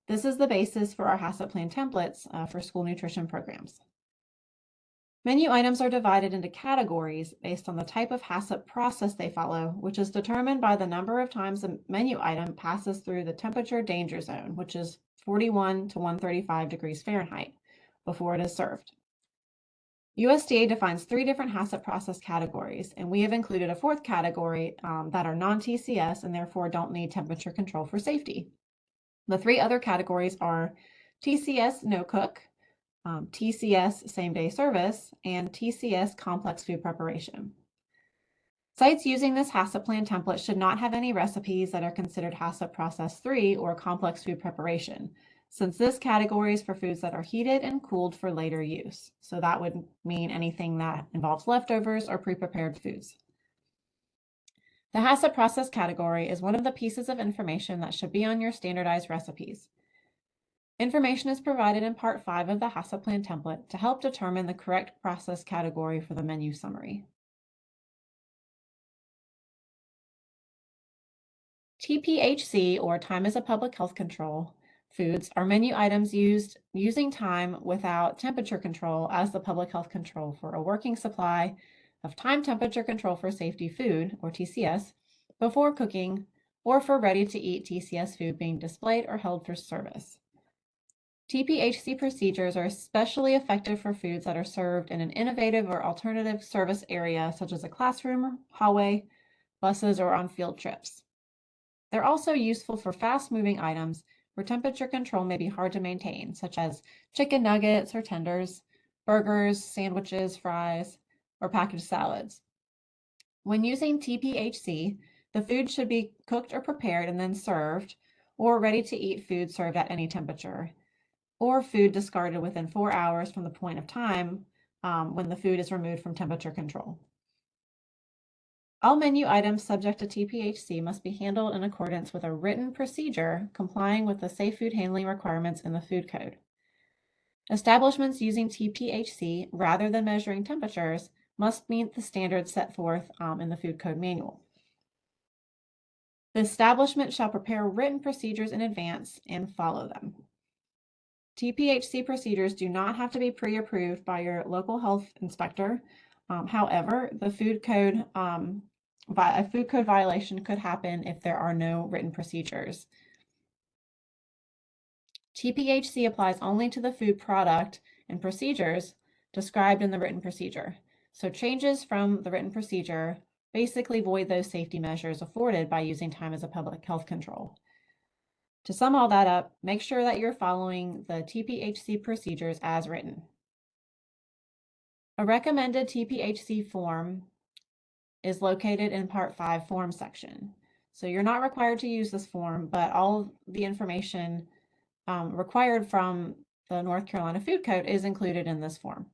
Speaker 1: This is the basis for our HACCP plan templates for school nutrition programs. Menu items are divided into categories based on the type of HACCP process they follow, which is determined by the number of times a menu item passes through the temperature danger zone, which is 41 to 135 degrees Fahrenheit, before it is served. USDA defines 3 different HACCP process categories, and we have included a 4th category that are non-TCS and therefore don't need temperature control for safety. The 3 other categories are TCS no cook, TCS same-day service, and TCS complex food preparation. Sites using this HACCP plan template should not have any recipes that are considered HACCP process 3 or complex food preparation, since this category is for foods that are heated and cooled for later use. So that would mean anything that involves leftovers or pre-prepared foods. The HACCP process category is one of the pieces of information that should be on your standardized recipes. Information is provided in Part 5 of the HACCP plan template to help determine the correct process category for the menu summary. TPHC, or time as a public health control, foods are menu items using time without temperature control as the public health control for a working supply of time temperature control for safety food, or TCS, before cooking, or for ready-to-eat TCS food being displayed or held for service. TPHC procedures are especially effective for foods that are served in an innovative or alternative service area, such as a classroom, hallway, buses, or on field trips. They're also useful for fast-moving items where temperature control may be hard to maintain, such as chicken nuggets or tenders, burgers, sandwiches, fries, or packaged salads. When using TPHC, the food should be cooked or prepared and then served, or ready-to-eat food served at any temperature, or food discarded within 4 hours from the point of time when the food is removed from temperature control. All menu items subject to TPHC must be handled in accordance with a written procedure complying with the safe food handling requirements in the food code. Establishments using TPHC rather than measuring temperatures must meet the standards set forth in the food code manual. The establishment shall prepare written procedures in advance and follow them. TPHC procedures do not have to be pre-approved by your local health inspector. However, a food code violation could happen if there are no written procedures. TPHC applies only to the food product and procedures described in the written procedure. So changes from the written procedure basically void those safety measures afforded by using time as a public health control. To sum all that up, make sure that you're following the TPHC procedures as written. A recommended TPHC form is located in Part 5 Form section. So you're not required to use this form, but all the information required from the North Carolina Food Code is included in this form.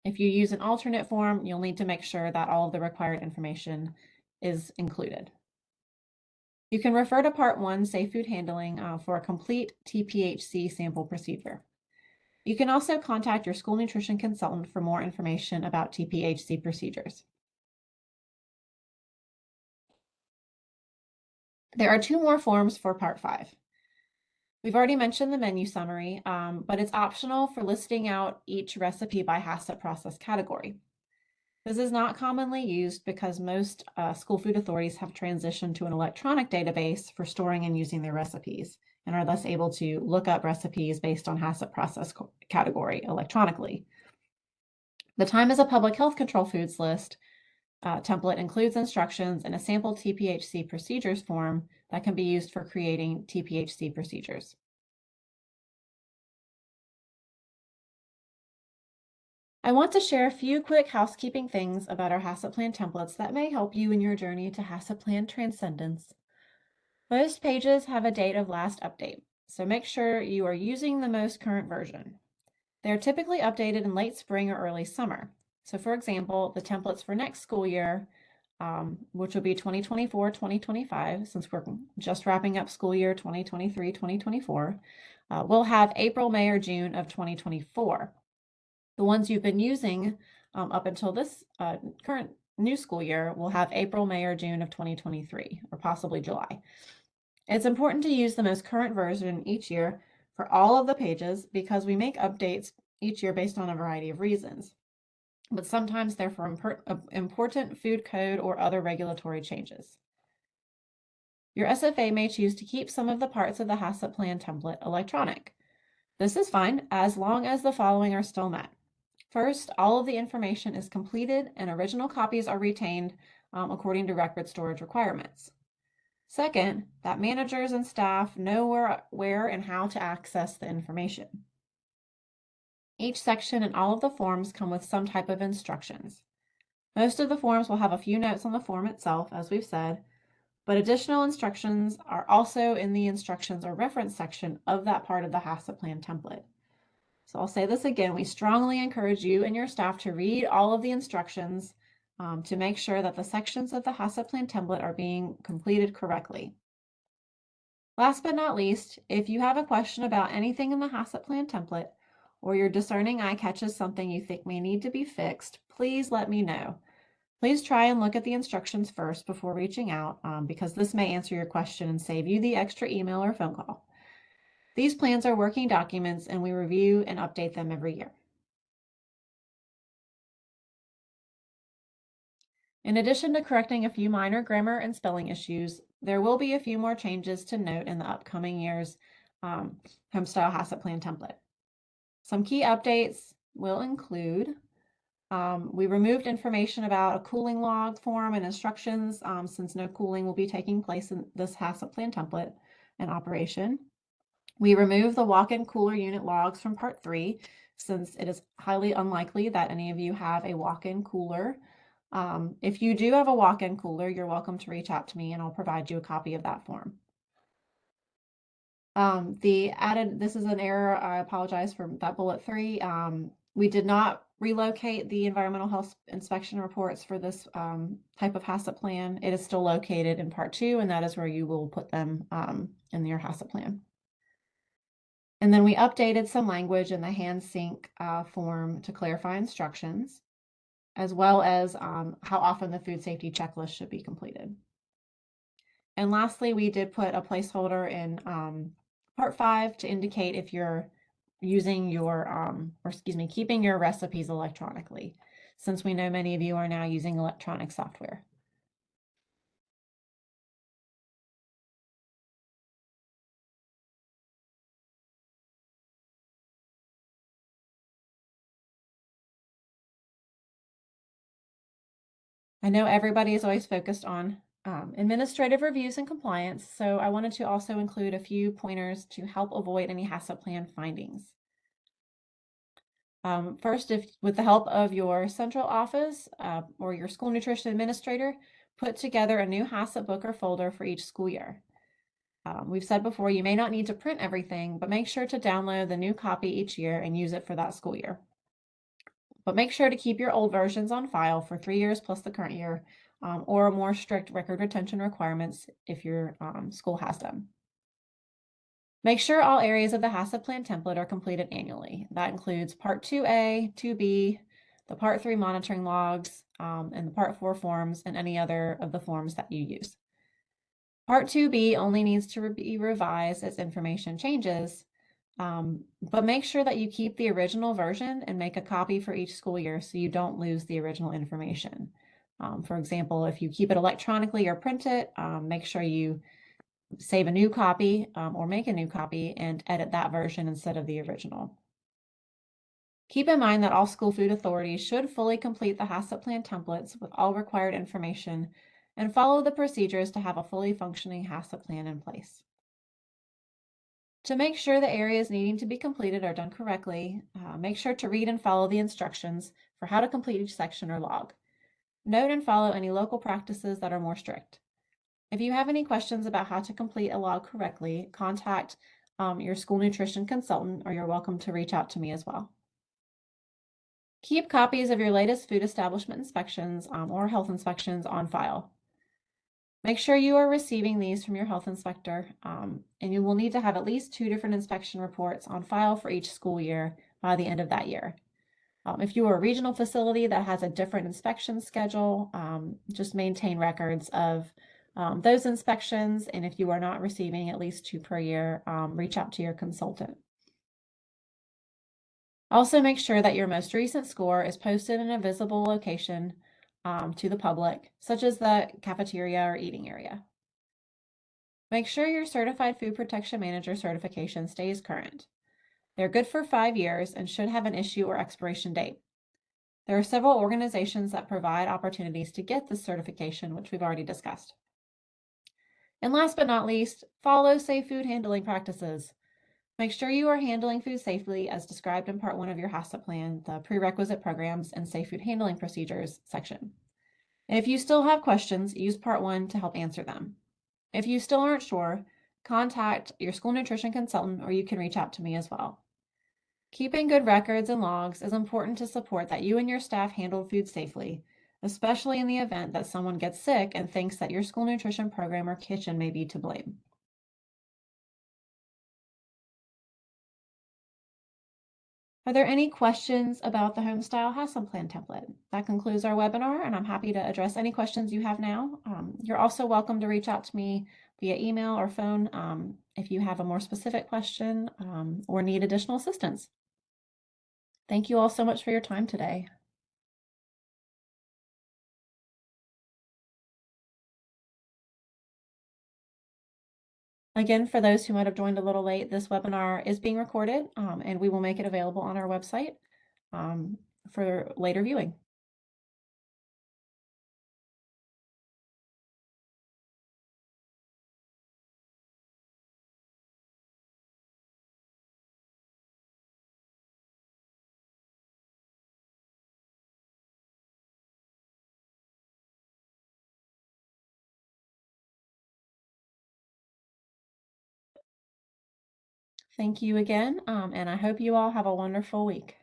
Speaker 1: If you use an alternate form, you'll need to make sure that all of the required information is included. You can refer to Part 1, Safe Food Handling, for a complete TPHC sample procedure. You can also contact your school nutrition consultant for more information about TPHC procedures. There are 2 more forms for Part 5. We've already mentioned the menu summary, but it's optional for listing out each recipe by HACCP process category. This is not commonly used because most school food authorities have transitioned to an electronic database for storing and using their recipes and are thus able to look up recipes based on HACCP process category electronically. The Time as a Public Health Control Foods list template includes instructions and a sample TPHC procedures form that can be used for creating TPHC procedures. I want to share a few quick housekeeping things about our HACCP plan templates that may help you in your journey to HACCP plan transcendence. Most pages have a date of last update, so make sure you are using the most current version. They're typically updated in late spring or early summer. So for example, the templates for next school year, which will be 2024-2025, since we're just wrapping up school year 2023-2024, will have April, May, or June of 2024. The ones you've been using up until this current new school year will have April, May, or June of 2023, or possibly July. It's important to use the most current version each year for all of the pages because we make updates each year based on a variety of reasons. But sometimes they're for important food code or other regulatory changes. Your SFA may choose to keep some of the parts of the HACCP plan template electronic. This is fine as long as the following are still met. First, all of the information is completed and original copies are retained according to record storage requirements. Second, that managers and staff know where and how to access the information. Each section and all of the forms come with some type of instructions. Most of the forms will have a few notes on the form itself, as we've said, but additional instructions are also in the instructions or reference section of that part of the HACCP plan template. So I'll say this again, we strongly encourage you and your staff to read all of the instructions to make sure that the sections of the HACCP plan template are being completed correctly. Last but not least, if you have a question about anything in the HACCP plan template, or your discerning eye catches something you think may need to be fixed, please let me know. Please try and look at the instructions first before reaching out because this may answer your question and save you the extra email or phone call. These plans are working documents and we review and update them every year. In addition to correcting a few minor grammar and spelling issues, there will be a few more changes to note in the upcoming year's Homestyle HACCP plan template. Some key updates will include we removed information about a cooling log form and instructions since no cooling will be taking place in this HACCP plan template and operation. We removed the walk-in cooler unit logs from Part 3 since it is highly unlikely that any of you have a walk-in cooler. If you do have a walk-in cooler, you're welcome to reach out to me and I'll provide you a copy of that form. This is an error. I apologize for that bullet 3. We did not relocate the environmental health inspection reports for this type of HACCP plan. It is still located in part 2, and that is where you will put them in your HACCP plan. And then we updated some language in the hand sync form to clarify instructions, as well as how often the food safety checklist should be completed. And lastly, we did put a placeholder in part 5 to indicate if you're using keeping your recipes electronically, since we know many of you are now using electronic software. I know everybody is always focused on administrative reviews and compliance, so I wanted to also include a few pointers to help avoid any HACCP plan findings. First, with the help of your central office or your school nutrition administrator, put together a new HACCP book or folder for each school year. We've said before, you may not need to print everything, but make sure to download the new copy each year and use it for that school year. But make sure to keep your old versions on file for 3 years plus the current year, or more strict record retention requirements if your school has them. Make sure all areas of the HACCP plan template are completed annually. That includes Part 2A, 2B, the Part 3 monitoring logs, and the Part 4 forms, and any other of the forms that you use. Part 2B only needs to be revised as information changes, but make sure that you keep the original version and make a copy for each school year so you don't lose the original information. For example, if you keep it electronically or print it, make sure you save a new copy or make a new copy and edit that version instead of the original. Keep in mind that all school food authorities should fully complete the HACCP plan templates with all required information and follow the procedures to have a fully functioning HACCP plan in place. To make sure the areas needing to be completed are done correctly, make sure to read and follow the instructions for how to complete each section or log. Note and follow any local practices that are more strict. If you have any questions about how to complete a log correctly, contact your school nutrition consultant, or you're welcome to reach out to me as well. Keep copies of your latest food establishment inspections or health inspections on file. Make sure you are receiving these from your health inspector, and you will need to have at least 2 different inspection reports on file for each school year by the end of that year. If you are a regional facility that has a different inspection schedule, just maintain records of those inspections, and if you are not receiving at least 2 per year, reach out to your consultant. Also, make sure that your most recent score is posted in a visible location to the public, such as the cafeteria or eating area. Make sure your Certified Food Protection Manager certification stays current. They're good for 5 years and should have an issue or expiration date. There are several organizations that provide opportunities to get this certification, which we've already discussed. And last but not least, follow safe food handling practices. Make sure you are handling food safely as described in Part 1 of your HACCP plan, the prerequisite programs and safe food handling procedures section. And if you still have questions, use Part 1 to help answer them. If you still aren't sure, contact your school nutrition consultant, or you can reach out to me as well. Keeping good records and logs is important to support that you and your staff handled food safely, especially in the event that someone gets sick and thinks that your school nutrition program or kitchen may be to blame. Are there any questions about the Homestyle HACCP plan template? That concludes our webinar, and I'm happy to address any questions you have now. You're also welcome to reach out to me via email or phone if you have a more specific question or need additional assistance. Thank you all so much for your time today. Again, for those who might have joined a little late, this webinar is being recorded and we will make it available on our website for later viewing. Thank you again, and I hope you all have a wonderful week.